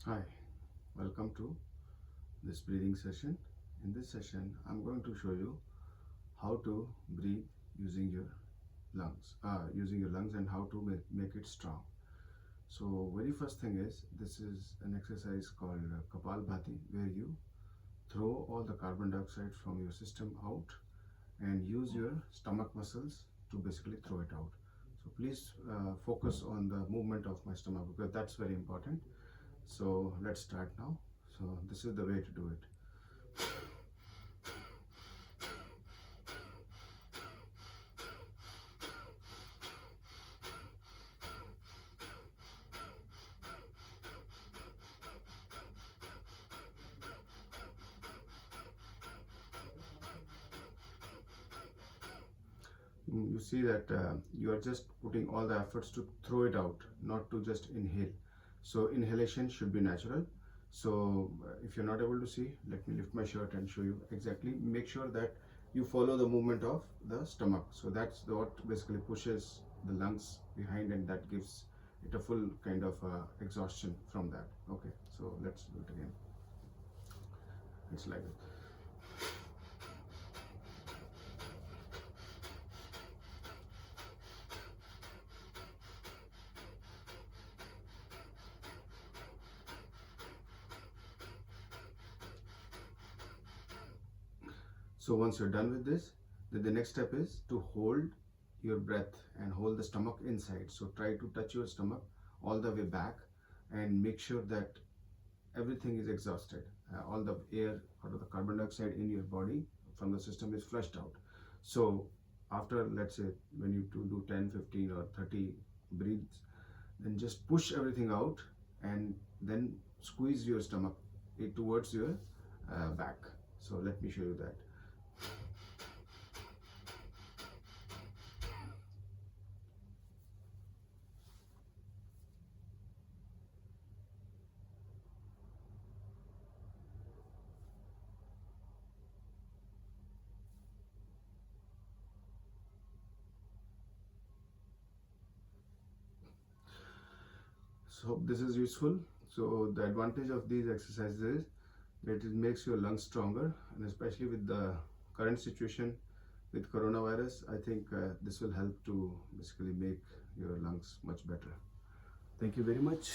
Hi, welcome to this breathing session. In this session, I'm going to show you how to breathe using your lungs and how to make it strong. So, very first thing is this is an exercise called Kapalbhati, where you throw all the carbon dioxide from your system out and use your stomach muscles to basically throw it out. So, please focus on the movement of my stomach because that's very important. So let's start now. So this is the way to do it. You see that you are just putting all the efforts to throw it out, not to just inhale. So inhalation should be natural. So if you're not able to see, let me lift my shirt and show you exactly. Make sure that you follow the movement of the stomach. So that's what basically pushes the lungs behind, and that gives it a full kind of exhaustion from that. Okay, so let's do it again. It's like this. So once you're done with this, then the next step is to hold your breath and hold the stomach inside. So try to touch your stomach all the way back and make sure that everything is exhausted. All the air or the carbon dioxide in your body from the system is flushed out. So after, let's say, when you do 10, 15 or 30 breaths, then just push everything out and then squeeze your stomach towards your back. So let me show you that. So hope this is useful. So the advantage of these exercises is that it makes your lungs stronger, and especially with the current situation with coronavirus, I think this will help to basically make your lungs much better. Thank you very much.